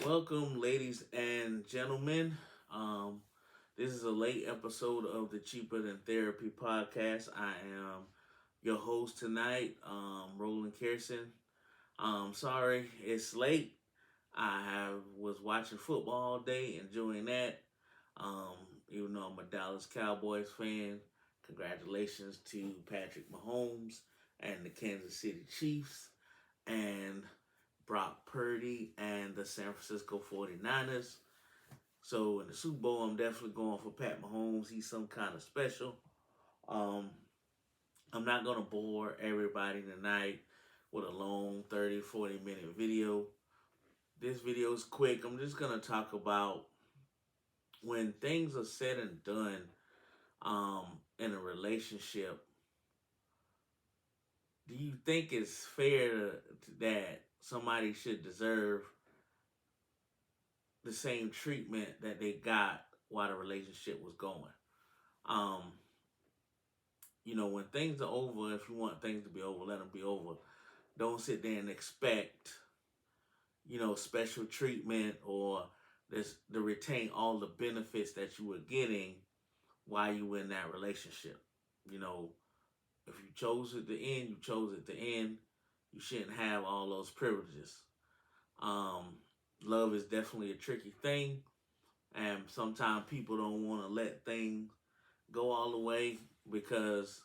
Welcome, ladies and gentlemen. Um, this is a late episode of the Cheaper Than Therapy podcast. I am your host tonight, Roland Kerson. Sorry it's late. Was watching football all day, enjoying that. Um, Even though I'm a Dallas Cowboys fan, congratulations to Patrick Mahomes and the Kansas City Chiefs and Brock Purdy and the San Francisco 49ers. So in the Super Bowl, I'm definitely going for Pat Mahomes. He's some kind of special. Um, I'm not going to bore everybody tonight with a long 30, 40-minute video. This video is quick. I'm just going to talk about when things are said and done in a relationship. Do you think it's fair that somebody should deserve the same treatment that they got while the relationship was going? Um, when things are over, if you want things to be over, let them be over. Don't sit there and expect, special treatment or this to retain all the benefits that you were getting while you were in that relationship. You know, if you chose it to end, you chose it to end. You shouldn't have all those privileges. Um, Love is definitely a tricky thing, and sometimes people don't want to let things go all the way because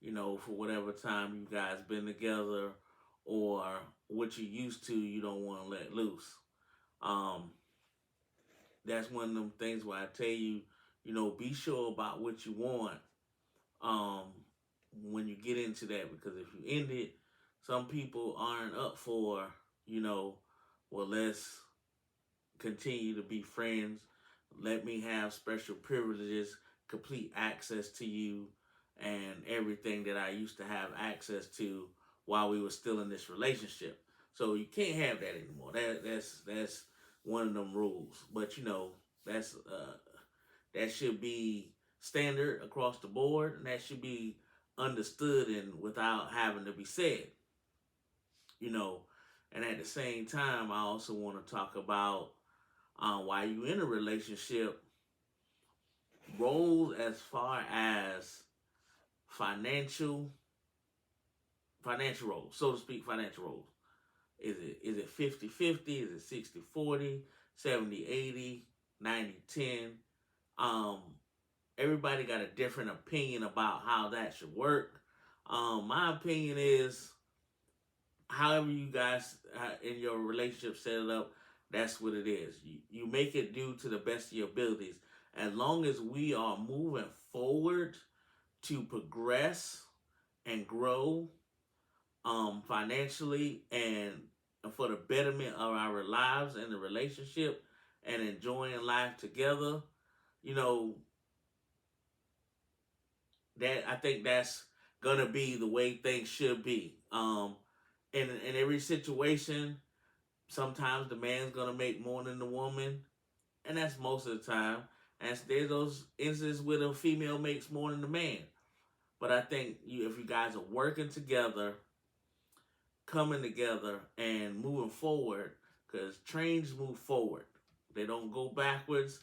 for whatever time you guys been together or what you used to, you don't want to let loose. Um, that's one of them things where I tell you, be sure about what you want um, when you get into that, because if you end it, some people aren't up for, you know, well, let's continue to be friends. Let me have special privileges, complete access to you, and everything that I used to have access to while we were still in this relationship. So you can't have that anymore. That's one of them rules. But that should be standard across the board, and that should be understood and without having to be said. You know, and at the same time, I also want to talk about while you in a relationship, roles as far as financial financial roles, so to speak, financial roles. Is it 50-50? Is it 60-40, 70-80, 90-10? Um, Everybody got a different opinion about how that should work. My opinion is however you guys in your relationship set it up, that's what it is. You make it do to the best of your abilities. As long as we are moving forward to progress and grow financially and for the betterment of our lives and the relationship and enjoying life together, you know, that I think that's gonna be the way things should be. In every situation, sometimes the man's gonna make more than the woman, and that's most of the time. And there's those instances where the female makes more than the man. But I think if you guys are working together, coming together, and moving forward, because trains move forward, they don't go backwards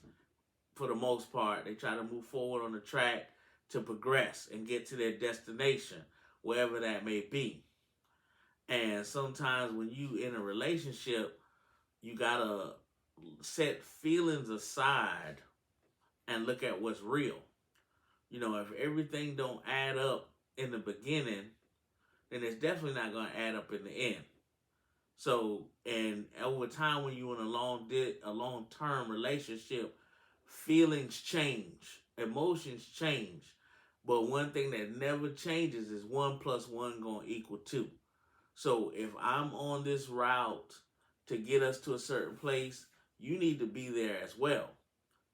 for the most part. They try to move forward on the track to progress and get to their destination, wherever that may be. And sometimes when you in a relationship, you gotta set feelings aside and look at what's real. If everything don't add up in the beginning, then it's definitely not gonna add up in the end. So, and over time, when you're in a long term relationship, feelings change, emotions change, but one thing that never changes is 1 plus 1 gonna equal 2. So if I'm on this route to get us to a certain place, you need to be there as well.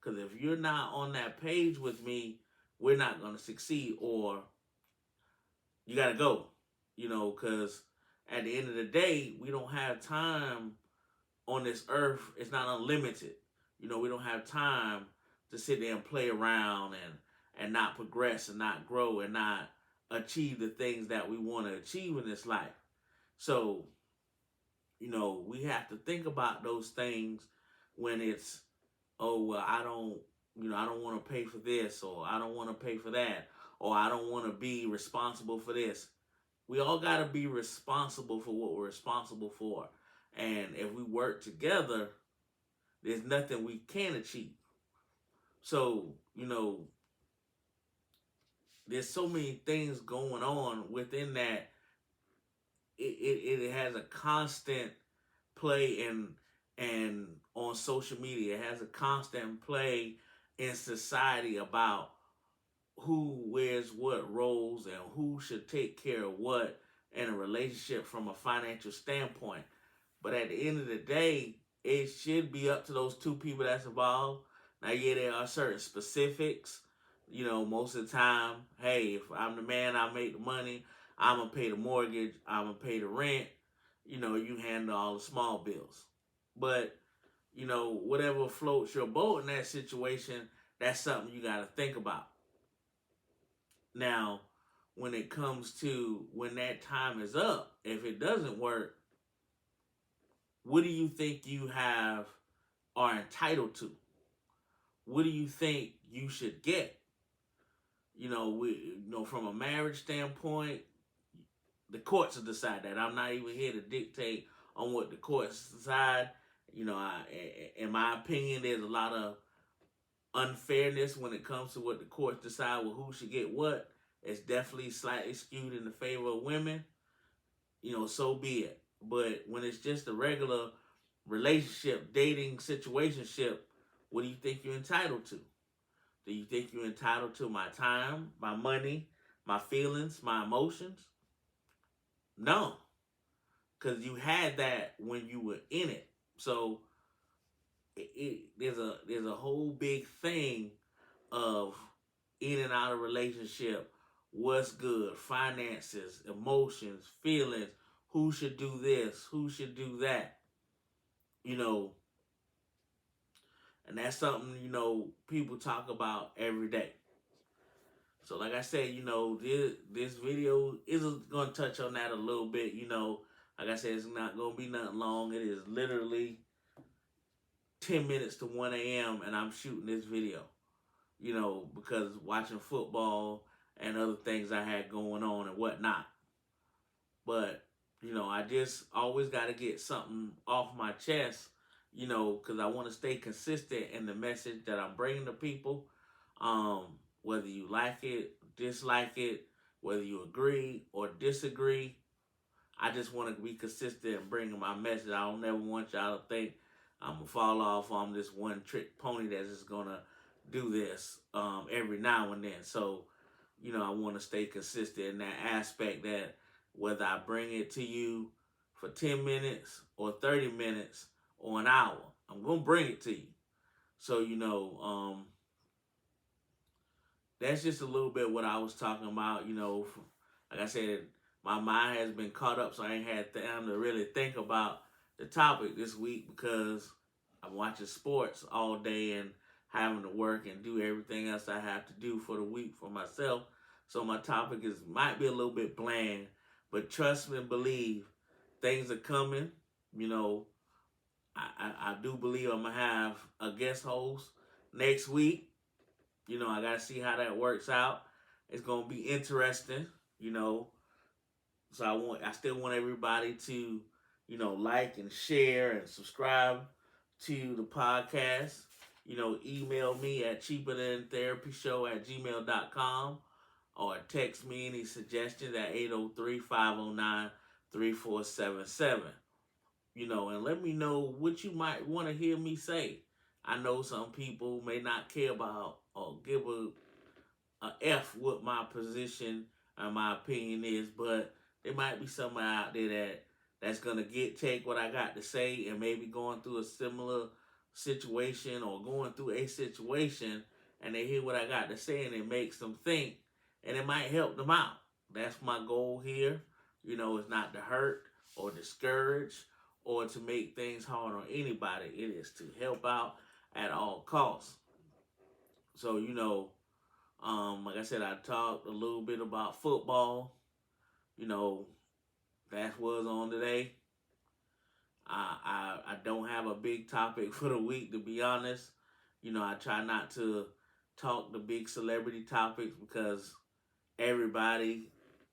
Because if you're not on that page with me, we're not going to succeed, or you got to go. Because at the end of the day, we don't have time on this earth. It's not unlimited. We don't have time to sit there and play around and not progress and not grow and not achieve the things that we want to achieve in this life. So, we have to think about those things when it's, oh, well, I don't want to pay for this, or I don't want to pay for that, or I don't want to be responsible for this. We all got to be responsible for what we're responsible for. And if we work together, there's nothing we can achieve. So, there's so many things going on within that. It has a constant play and on social media. It has a constant play in society about who wears what roles and who should take care of what in a relationship from a financial standpoint. But at the end of the day, it should be up to those two people that's involved. Now, yeah, there are certain specifics. Most of the time, hey, if I'm the man, I make the money. I'm going to pay the mortgage. I'm going to pay the rent. You handle all the small bills. But, whatever floats your boat in that situation, that's something you got to think about. Now, when it comes to when that time is up, if it doesn't work, what do you think you are entitled to? What do you think you should get? From a marriage standpoint, the courts will decide that. I'm not even here to dictate on what the courts decide. In my opinion, there's a lot of unfairness when it comes to what the courts decide with who should get what. It's definitely slightly skewed in the favor of women. So be it. But when it's just a regular relationship, dating situationship, what do you think you're entitled to? Do you think you're entitled to my time, my money, my feelings, my emotions? No, because you had that when you were in it. So there's a whole big thing of in and out of relationship. What's good? Finances, emotions, feelings. Who should do this? Who should do that? And that's something, people talk about every day. So like I said, this video is going to touch on that a little bit. Like I said, it's not going to be nothing long. It is literally 10 minutes to 1 a.m. and I'm shooting this video, because watching football and other things I had going on and whatnot. But, I just always got to get something off my chest, because I want to stay consistent in the message that I'm bringing to people. Whether you like it, dislike it, whether you agree or disagree, I just want to be consistent in bringing my message. I don't ever want y'all to think I'm going to fall off. I'm this one trick pony that's just going to do this every now and then. So, I want to stay consistent in that aspect, that whether I bring it to you for 10 minutes or 30 minutes or an hour, I'm going to bring it to you. So, that's just a little bit what I was talking about. Like I said, my mind has been caught up, so I ain't had time to really think about the topic this week because I'm watching sports all day and having to work and do everything else I have to do for the week for myself. So my topic might be a little bit bland, but trust me and believe things are coming. I do believe I'm going to have a guest host next week. I got to see how that works out. It's going to be interesting, So I still want everybody to, like and share and subscribe to the podcast. Email me at cheaperthantherapyshow@gmail.com or text me any suggestions at 803-509-3477. And let me know what you might want to hear me say. I know some people may not care about or give a F what my position and my opinion is, but there might be somebody out there that's gonna take what I got to say and maybe going through a similar situation or going through a situation, and they hear what I got to say and it makes them think, and it might help them out. That's my goal here. It's not to hurt or discourage or to make things hard on anybody. It is to help out at all costs. So, like I said, I talked a little bit about football. That was on today. I don't have a big topic for the week, to be honest. I try not to talk the big celebrity topics because everybody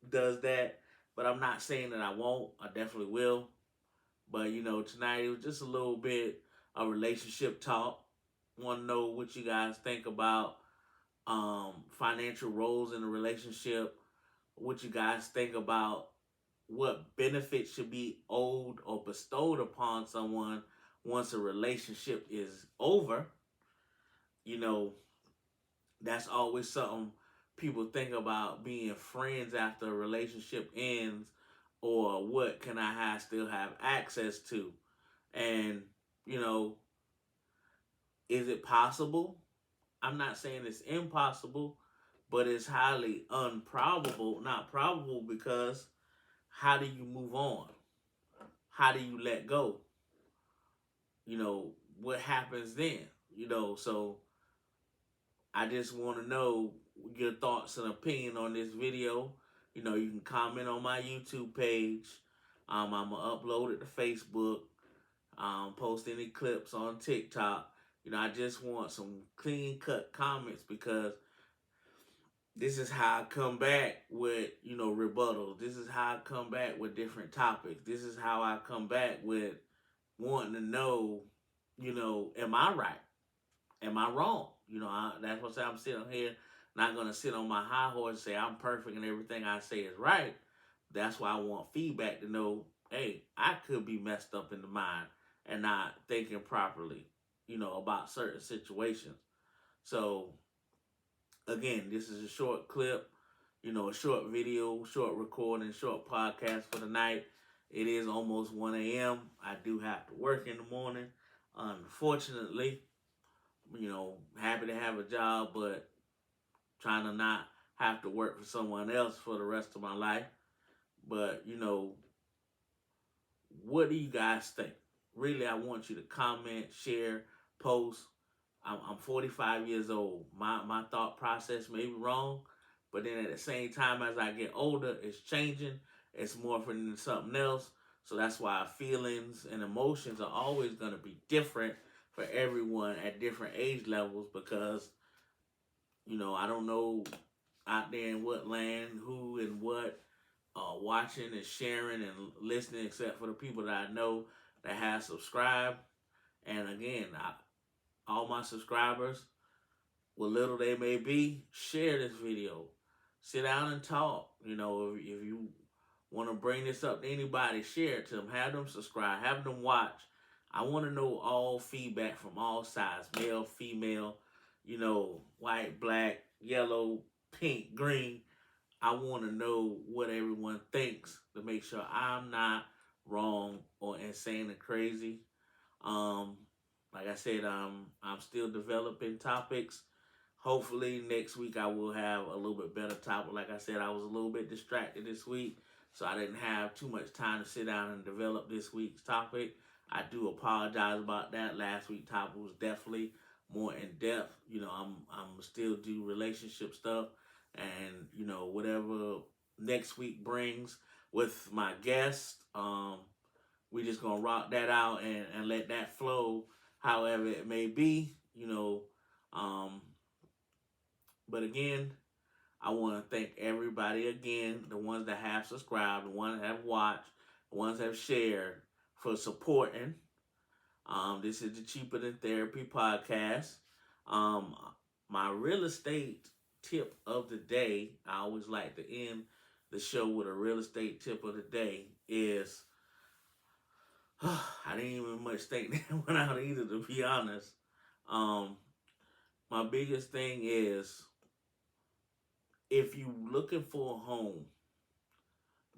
does that. But I'm not saying that I won't. I definitely will. But tonight it was just a little bit of relationship talk. Want to know what you guys think about financial roles in a relationship. What you guys think about what benefits should be owed or bestowed upon someone once a relationship is over. You know, that's always something people think about, being friends after a relationship ends, or what can still have access to. And, you know, is it possible? I'm not saying it's impossible, but it's highly improbable. Not probable, because how do you move on? How do you let go? What happens then? So I just want to know your thoughts and opinion on this video. You can comment on my YouTube page. I'm going to upload it to Facebook. Post any clips on TikTok. I just want some clean cut comments, because this is how I come back with, rebuttals. This is how I come back with different topics. This is how I come back with wanting to know, am I right? Am I wrong? That's what I'm sitting here, not going to sit on my high horse and say I'm perfect and everything I say is right. That's why I want feedback to know, hey, I could be messed up in the mind and not thinking properly, about certain situations. So, again, this is a short clip, a short video, short recording, short podcast for the night. It is almost 1 a.m. I do have to work in the morning, unfortunately. Happy to have a job, but trying to not have to work for someone else for the rest of my life. But, what do you guys think? Really, I want you to comment, share, post. I'm 45 years old. My thought process may be wrong, but then at the same time, as I get older, it's changing. It's morphing into something else. So that's why feelings and emotions are always going to be different for everyone at different age levels, because, I don't know out there in what land, who and what watching and sharing and listening, except for the people that I know that have subscribed. And again, all my subscribers, what little they may be, share this video. Sit down and talk. If you want to bring this up to anybody, share it to them. Have them subscribe. Have them watch. I want to know all feedback from all sides, male, female, white, black, yellow, pink, green. I want to know what everyone thinks to make sure I'm not wrong or insane and crazy. Like I said, I'm still developing topics. Hopefully next week I will have a little bit better topic. Like I said, I was a little bit distracted this week, so I didn't have too much time to sit down and develop this week's topic. I do apologize about that. Last week's topic was definitely more in depth. I'm still do relationship stuff, and whatever next week brings with my guest, we just gonna rock that out and let that flow however it may be. But again, I want to thank everybody again, the ones that have subscribed, the ones that have watched, the ones that have shared, for supporting. This is the Cheaper Than Therapy podcast. My real estate tip of the day, I always like to end the show with a real estate tip of the day, is, I didn't even much think that went out either, to be honest. My biggest thing is, if you looking for a home,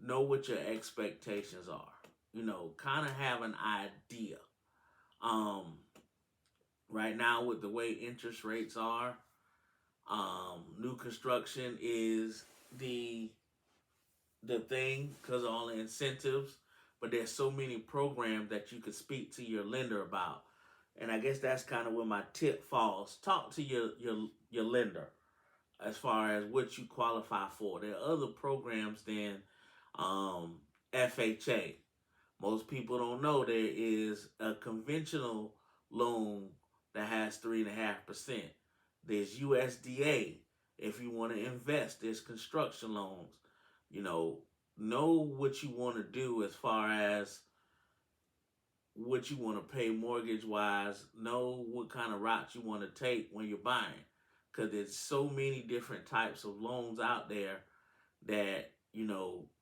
know what your expectations are. Kind of have an idea. Right now, with the way interest rates are, new construction is the thing because of all the incentives. But there's so many programs that you could speak to your lender about. And I guess that's kind of where my tip falls. Talk to your lender as far as what you qualify for. There are other programs than FHA, Most people don't know there is a conventional loan that has 3.5%. There's USDA if you want to invest. There's construction loans. You know what you want to do as far as what you want to pay mortgage wise. Know what kind of route you want to take when you're buying, because there's so many different types of loans out there that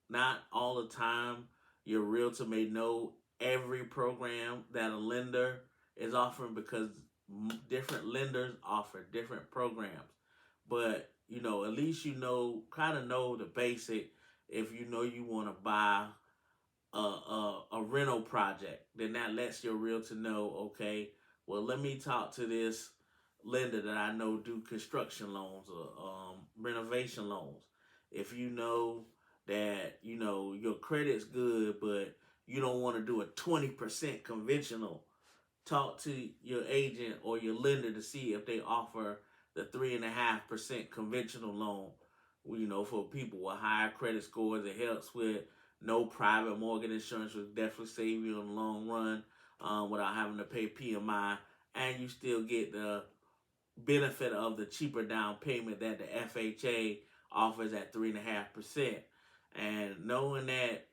not all the time your realtor may know every program that a lender is offering, because different lenders offer different programs. But at least kind of know the basic. If you want to buy a rental project, then that lets your realtor know, okay, well, let me talk to this lender that I know do construction loans or renovation loans. If you know that your credit's good, but you don't want to do a 20% conventional, talk to your agent or your lender to see if they offer the 3.5% conventional loan. For people with higher credit scores, it helps with no private mortgage insurance, which definitely save you in the long run, without having to pay PMI, and you still get the benefit of the cheaper down payment that the FHA offers at 3.5%. And knowing that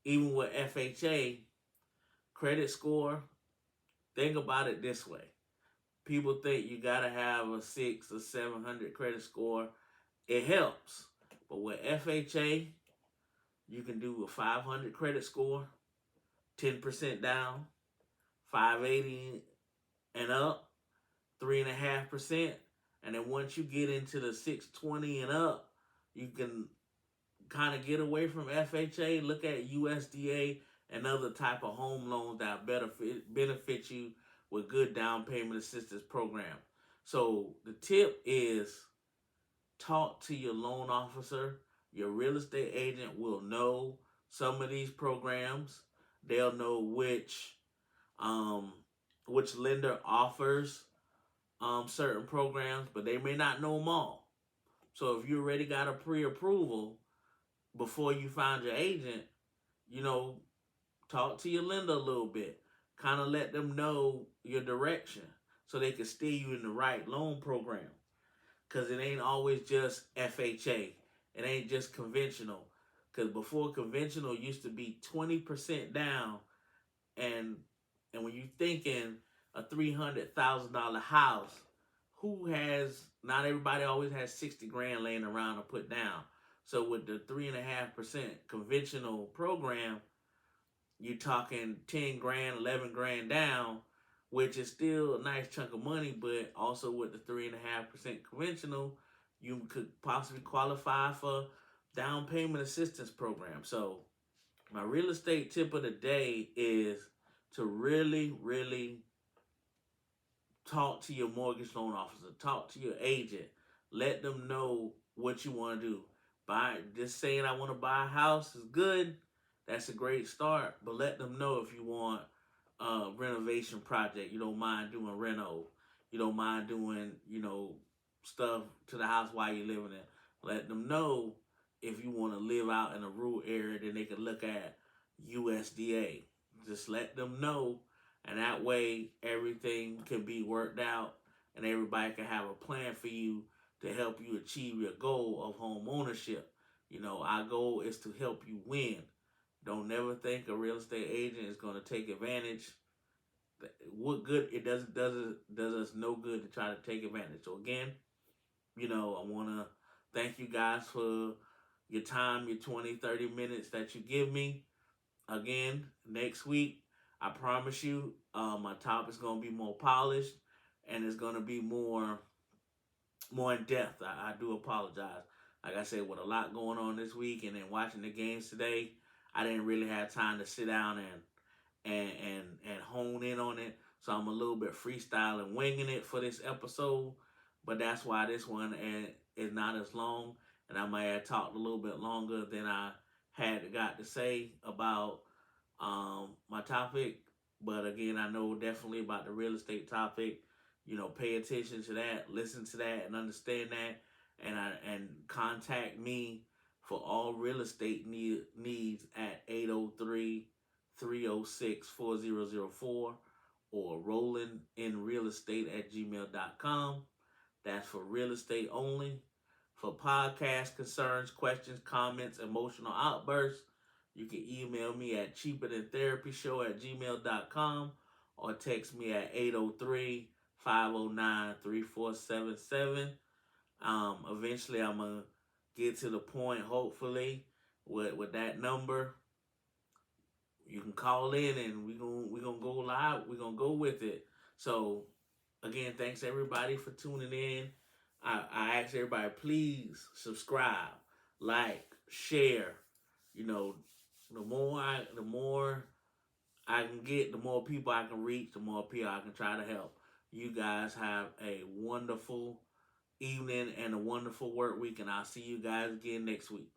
even with FHA credit score, think about it this way. People think you gotta have a 600 or 700 credit score. It helps, but with FHA, you can do a 500 credit score, 10% down, 580 and up, 3.5%, and then once you get into the 620 and up, you can kind of get away from FHA. Look at USDA and other type of home loans that better benefit you with good down payment assistance program. So the tip is, talk to your loan officer. Your real estate agent will know some of these programs. They'll know which lender offers certain programs, but they may not know them all. So if you already got a pre-approval before you find your agent, talk to your lender a little bit. Kind of let them know your direction so they can steer you in the right loan program. Because it ain't always just FHA. It ain't just conventional. Because before, conventional used to be 20% down. And when you thinking a $300,000 house, not everybody always has 60 grand laying around to put down. So with the 3.5% conventional program, you're talking 10 grand, 11 grand down, which is still a nice chunk of money. But also with the 3.5% conventional, you could possibly qualify for down payment assistance program. So my real estate tip of the day is to really, really talk to your mortgage loan officer, talk to your agent, let them know what you want to do. Just saying I want to buy a house is good. That's a great start, but let them know if you want a renovation project. You don't mind doing reno. You don't mind doing, stuff to the house while you're living in. Let them know if you want to live out in a rural area, then they can look at USDA. Just let them know, and that way everything can be worked out and everybody can have a plan for you to help you achieve your goal of home ownership. Our goal is to help you win. Don't never think a real estate agent is going to take advantage. What good? It does us no good to try to take advantage. So again, I want to thank you guys for your time, your 20, 30 minutes that you give me. Again, next week, I promise you, my topic's going to be more polished and it's going to be more in depth. I do apologize. Like I said, with a lot going on this week and then watching the games today, I didn't really have time to sit down and hone in on it. So I'm a little bit freestyling, winging it for this episode. But that's why this one is not as long. And I might have talked a little bit longer than I got to say about my topic. But again, I know definitely about the real estate topic. Pay attention to that, listen to that, and understand that. And contact me for all real estate needs at 306-4004 or rollinginrealestate@gmail.com. That's for real estate only. For podcast concerns, questions, comments, emotional outbursts, you can email me at cheaperthantherapyshow@gmail.com or text me at 803-509-3477. Eventually, I'm going to get to the point, hopefully, with that number. You can call in and we're gonna go live. We're going to go with it. So, again, thanks everybody for tuning in. I ask everybody, please subscribe, like, share. You know, the more I can get, the more people I can reach, the more people I can try to help. You guys have a wonderful evening and a wonderful work week, and I'll see you guys again next week.